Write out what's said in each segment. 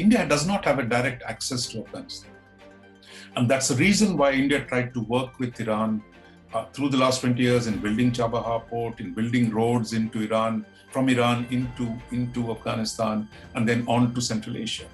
India does not have a direct access to Afghanistan. And that's the reason why India tried to work with Iran through the last 20 years in building Chabahar port, in building roads into Iran, from Iran into Afghanistan, and then on to Central Asia.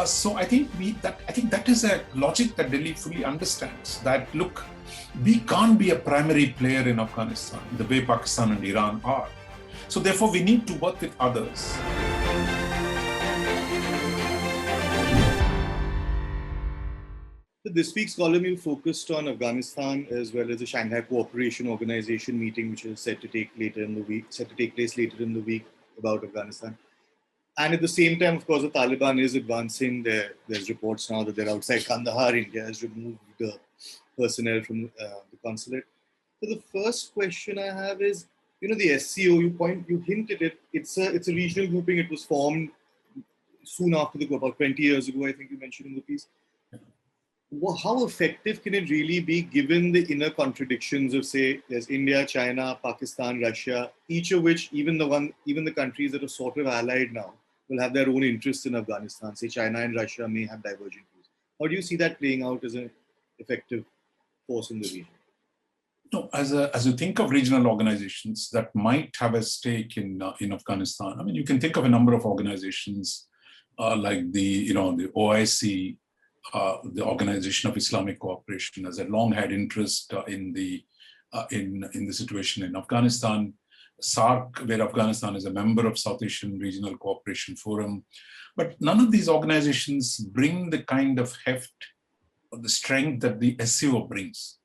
So I think that is a logic that Delhi fully understands. That look, we can't be a primary player in Afghanistan the way Pakistan and Iran are. So therefore, we need to work with others. This week's column you focused on Afghanistan as well as the Shanghai Cooperation Organization meeting, which is set to take place later in the week about Afghanistan. And at the same time, of course, the Taliban is advancing. There's reports now that they're outside Kandahar. India has removed the personnel from the consulate. So the first question I have is, the SCO. You hinted it. It's a regional grouping. It was formed soon after the coup, about 20 years ago. I think you mentioned in the piece. How effective can it really be given the inner contradictions of, say, there's India, China, Pakistan, Russia, each of which, even the countries that are sort of allied now, will have their own interests in Afghanistan. Say China and Russia may have divergent views. How do you see that playing out as an effective force in the region? No, as you think of regional organizations that might have a stake in Afghanistan, I mean, you can think of a number of organizations like the OIC. The Organization of Islamic Cooperation has a long had interest in the situation in Afghanistan. SAARC, where Afghanistan is a member of South Asian Regional Cooperation Forum, but none of these organizations bring the kind of heft or the strength that the SCO brings.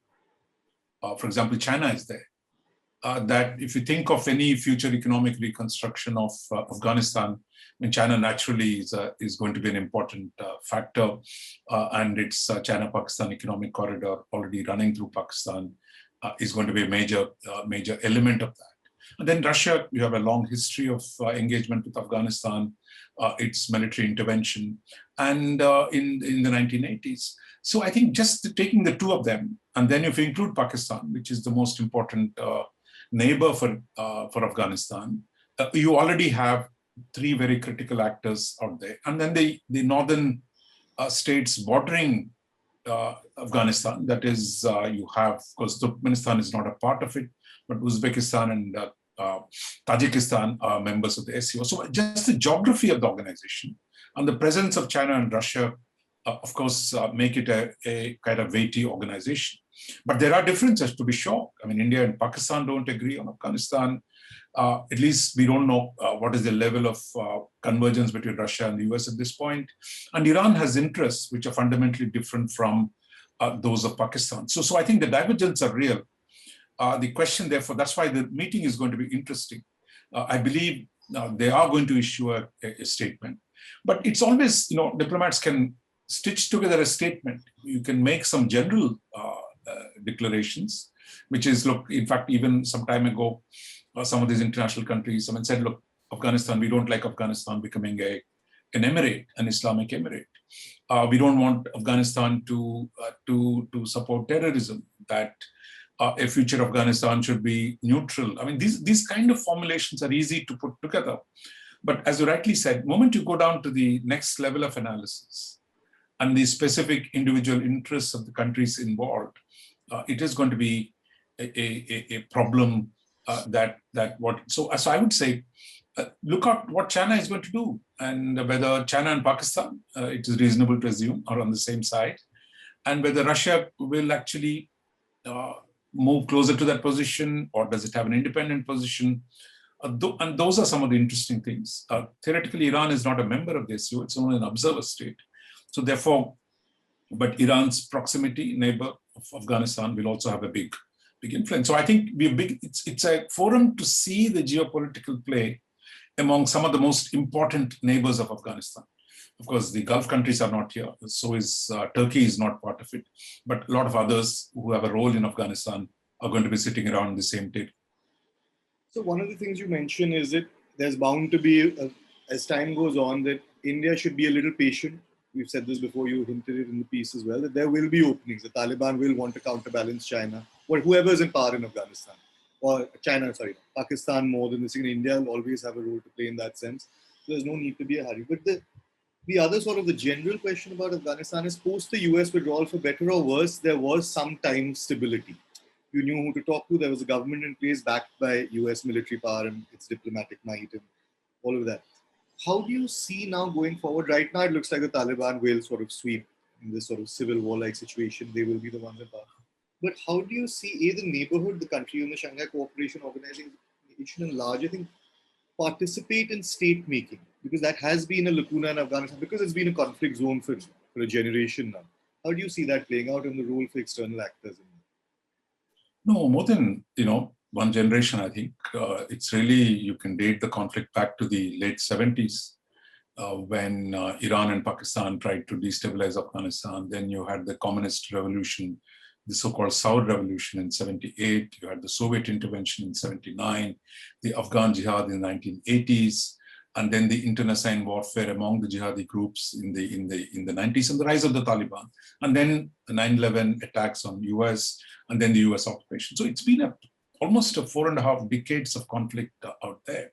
For example, China is there. That if you think of any future economic reconstruction of Afghanistan, I mean, China naturally is going to be an important factor, and its China-Pakistan economic corridor already running through Pakistan is going to be a major element of that. And then Russia, you have a long history of engagement with Afghanistan, its military intervention, and in the 1980s. So I think just taking the two of them, and then if you include Pakistan, which is the most important neighbor for Afghanistan, you already have three very critical actors out there. And then the northern states bordering Afghanistan, that is, you have, of course, Turkmenistan is not a part of it, but Uzbekistan and Tajikistan are members of the SCO. So just the geography of the organization and the presence of China and Russia, of course, make it a kind of weighty organization. But there are differences, to be sure. I mean, India and Pakistan don't agree on Afghanistan. At least we don't know what is the level of convergence between Russia and the US at this point. And Iran has interests which are fundamentally different from those of Pakistan. So I think the divergences are real. The question, therefore, that's why the meeting is going to be interesting. I believe they are going to issue a statement. But it's always, diplomats can stitch together a statement. You can make some general declarations, which is, look, in fact, even some time ago, some of these international countries, someone said, look, Afghanistan, we don't like Afghanistan becoming an emirate, an Islamic emirate. We don't want Afghanistan to support terrorism, that a future Afghanistan should be neutral. I mean, these kind of formulations are easy to put together. But as you rightly said, the moment you go down to the next level of analysis and the specific individual interests of the countries involved, it is going to be a problem So I would say, look at what China is going to do, and whether China and Pakistan, it is reasonable to assume, are on the same side, and whether Russia will actually move closer to that position, or does it have an independent position? And those are some of the interesting things. Theoretically, Iran is not a member of the SCO, it's only an observer state. So therefore, but Iran's proximity, neighbor of Afghanistan, will also have a big influence. So I think it's a forum to see the geopolitical play among some of the most important neighbors of Afghanistan. Of course, the Gulf countries are not here. So is Turkey is not part of it. But a lot of others who have a role in Afghanistan are going to be sitting around the same table. So one of the things you mentioned is that there's bound to be, as time goes on, that India should be a little patient. We've said this before, you hinted it in the piece as well, that there will be openings. The Taliban will want to counterbalance China, or whoever is in power in Afghanistan. Or Pakistan more than this. India will always have a role to play in that sense. So there's no need to be a hurry. But The other sort of the general question about Afghanistan is post the US withdrawal, for better or worse, there was some time stability. You knew who to talk to. There was a government in place backed by US military power and its diplomatic might and all of that. How do you see now going forward? Right now, it looks like the Taliban will sort of sweep in this sort of civil war-like situation. They will be the ones in power. But how do you see the neighborhood, the country, and the Shanghai Cooperation Organization and large, I think, participate in state making? Because that has been a lacuna in Afghanistan, because it's been a conflict zone for a generation now. How do you see that playing out in the role for external actors? No, more than, one generation, I think. It's really, you can date the conflict back to the late 70s. When Iran and Pakistan tried to destabilize Afghanistan. Then you had the communist revolution, the so-called Saud revolution in 78. You had the Soviet intervention in 79, the Afghan jihad in the 1980s, and then the internecine warfare among the jihadi groups in the 90s, and the rise of the Taliban, and then the 9/11 attacks on US, and then the US occupation. So it's been almost 4.5 decades of conflict out there.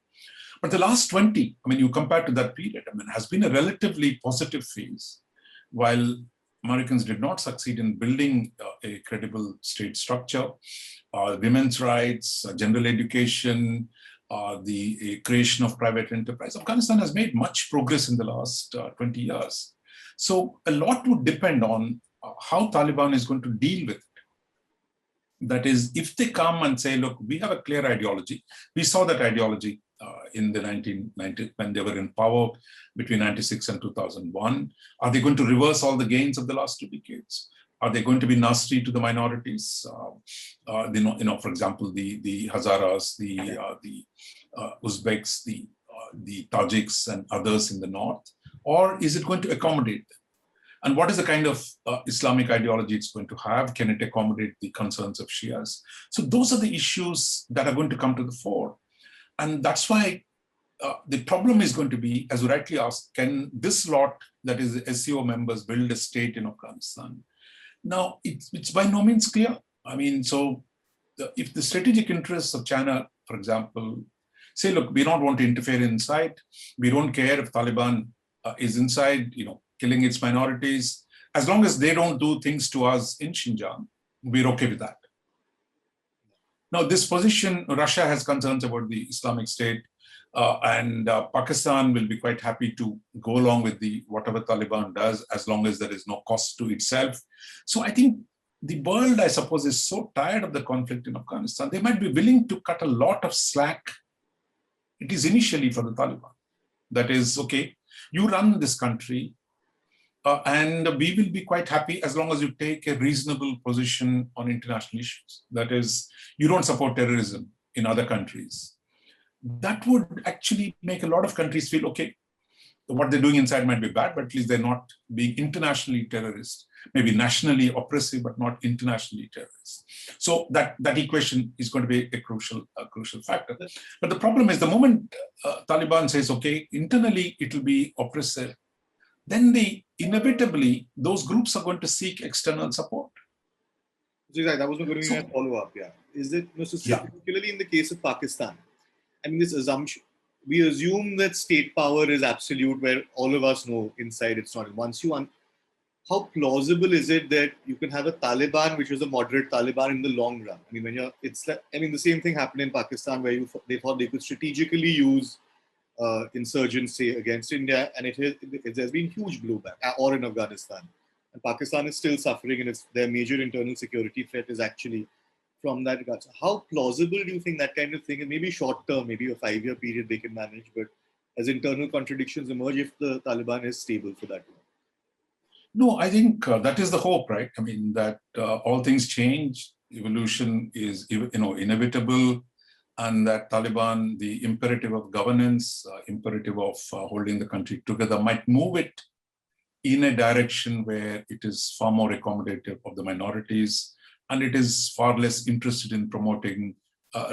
But the last 20, you compare to that period, has been a relatively positive phase. While Americans did not succeed in building a credible state structure, women's rights, general education, the creation of private enterprise, Afghanistan has made much progress in the last 20 years. So a lot would depend on how Taliban is going to deal with it. That is, if they come and say, look, we have a clear ideology. We saw that ideology in the 1990s when they were in power between 96 and 2001. Are they going to reverse all the gains of the last 2 decades? Are they going to be nasty to the minorities? For example, the Hazaras, the Uzbeks, the Tajiks and others in the north? Or is it going to accommodate them? And what is the kind of Islamic ideology it's going to have? Can it accommodate the concerns of Shias? So those are the issues that are going to come to the fore. And that's why the problem is going to be, as you rightly asked, can this lot, that is the SCO members, build a state in Afghanistan? Now, it's by no means clear. If the strategic interests of China, for example, say, look, we don't want to interfere inside. We don't care if Taliban is inside, killing its minorities. As long as they don't do things to us in Xinjiang, we're okay with that. Now, this position, Russia has concerns about the Islamic State, and Pakistan will be quite happy to go along with whatever Taliban does, as long as there is no cost to itself. So I think the world, I suppose, is so tired of the conflict in Afghanistan, they might be willing to cut a lot of slack. It is initially for the Taliban. That is, okay, you run this country, and we will be quite happy as long as you take a reasonable position on international issues. That is, you don't support terrorism in other countries. That would actually make a lot of countries feel, okay, what they're doing inside might be bad, but at least they're not being internationally terrorist, maybe nationally oppressive, but not internationally terrorist. So that equation is going to be a crucial factor. But the problem is, the moment Taliban says, okay, internally it will be oppressive, then inevitably those groups are going to seek external support. That was going to be my follow-up. Yeah, is it particularly in the case of Pakistan? This assumption, we assume that state power is absolute, where all of us know inside it's not. How plausible is it that you can have a Taliban, which was a moderate Taliban, in the long run? The same thing happened in Pakistan, where they thought they could strategically use insurgency against India, and there's been huge blowback, or in Afghanistan. And Pakistan is still suffering, and their major internal security threat is actually from that regard. So how plausible do you think that kind of thing, and maybe short term, maybe a 5-year period they can manage, but as internal contradictions emerge, if the Taliban is stable for that long? No, I think that is the hope, right? That all things change, evolution is inevitable, and that Taliban, the imperative of governance, imperative of holding the country together, might move it in a direction where it is far more accommodative of the minorities, and it is far less interested in promoting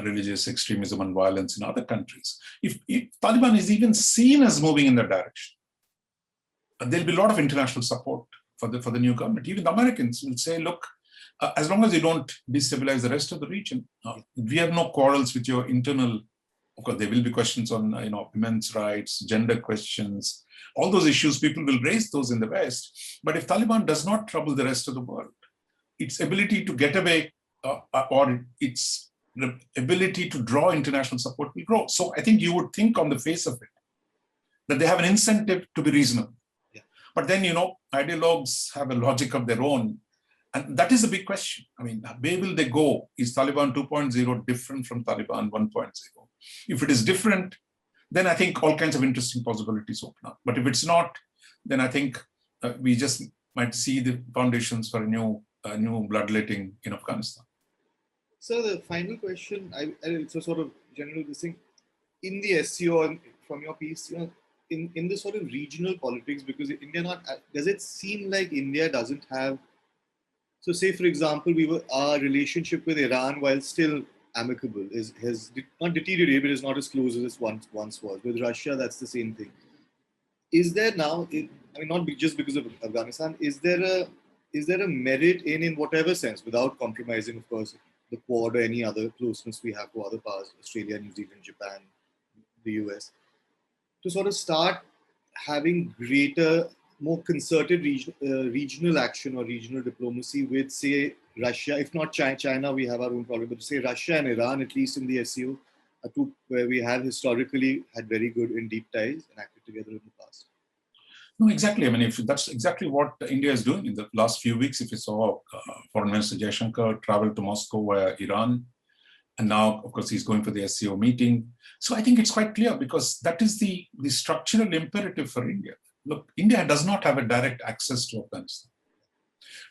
religious extremism and violence in other countries. If Taliban is even seen as moving in that direction, there'll be a lot of international support for the new government. Even the Americans will say, look, as long as you don't destabilize the rest of the region, we have no quarrels with your internal Of course, there will be questions on women's rights, gender questions, all those issues. People will raise those in the West. But if Taliban does not trouble the rest of the world, its ability to get away or its ability to draw international support will grow. So I think you would think on the face of it that they have an incentive to be reasonable. Yeah. But then, ideologues have a logic of their own. And that is a big question. I mean, where will they go? Is Taliban 2.0 different from Taliban 1.0? If it is different, then I think all kinds of interesting possibilities open up. But if it's not, then I think we just might see the foundations for a new bloodletting in Afghanistan. So the final question, it's a sort of general thing. In the SCO, and from your piece, in the sort of regional politics, because India does it seem like India doesn't have, so say for example, our relationship with Iran, while still amicable, has not deteriorated, but is not as close as it once was. With Russia, that's the same thing. Is there now, not just because of Afghanistan, is there a merit in whatever sense, without compromising, of course, the Quad or any other closeness we have to other powers, Australia, New Zealand, Japan, the US, to sort of start having greater, more concerted regional action or regional diplomacy with, say, Russia, if not China, we have our own problem, but say Russia and Iran, at least in the SCO, are two where we have historically had very good and deep ties and acted together in the past. No, exactly. I mean, if that's exactly what India is doing in the last few weeks. If you saw Foreign Minister Jaishankar travel to Moscow via Iran, and now, of course, he's going for the SCO meeting. So I think it's quite clear, because that is the structural imperative for India. Look, India does not have a direct access to Afghanistan.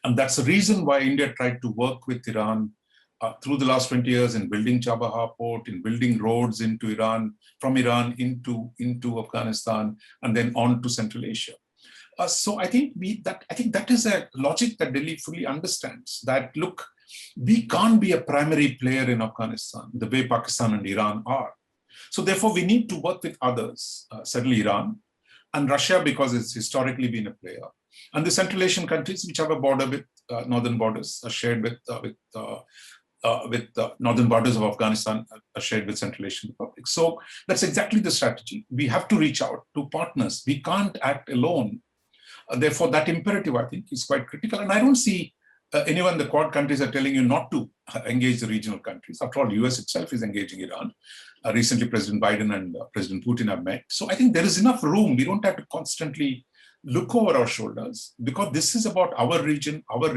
And that's the reason why India tried to work with Iran through the last 20 years in building Chabahar port, in building roads into Iran, from Iran into Afghanistan, and then on to Central Asia. So I think that is a logic that Delhi fully understands, that look, we can't be a primary player in Afghanistan the way Pakistan and Iran are. So therefore, we need to work with others, certainly Iran, and Russia, because it's historically been a player, and the Central Asian countries, which have a border with northern borders, are shared with northern borders of Afghanistan, are shared with Central Asian republics. So that's exactly the strategy. We have to reach out to partners. We can't act alone. Therefore, that imperative, I think, is quite critical. And I don't see anyone, the Quad countries are telling you not to engage the regional countries. After all, US itself is engaging Iran. Recently, President Biden and President Putin have met. So I think there is enough room. We don't have to constantly look over our shoulders, because this is about our region, our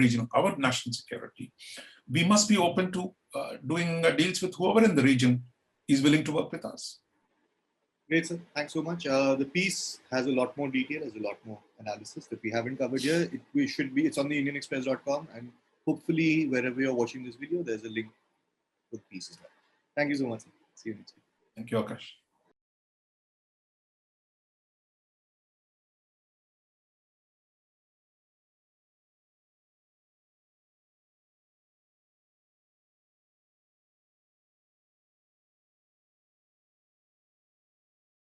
national security. We must be open to doing deals with whoever in the region is willing to work with us. Great, sir. Thanks so much. The piece has a lot more detail, has a lot more analysis that we haven't covered here. It's on the indianexpress.com, and hopefully wherever you're watching this video, there's a link for the piece as well. Thank you so much, sir. See you next week. Thank you, Akash.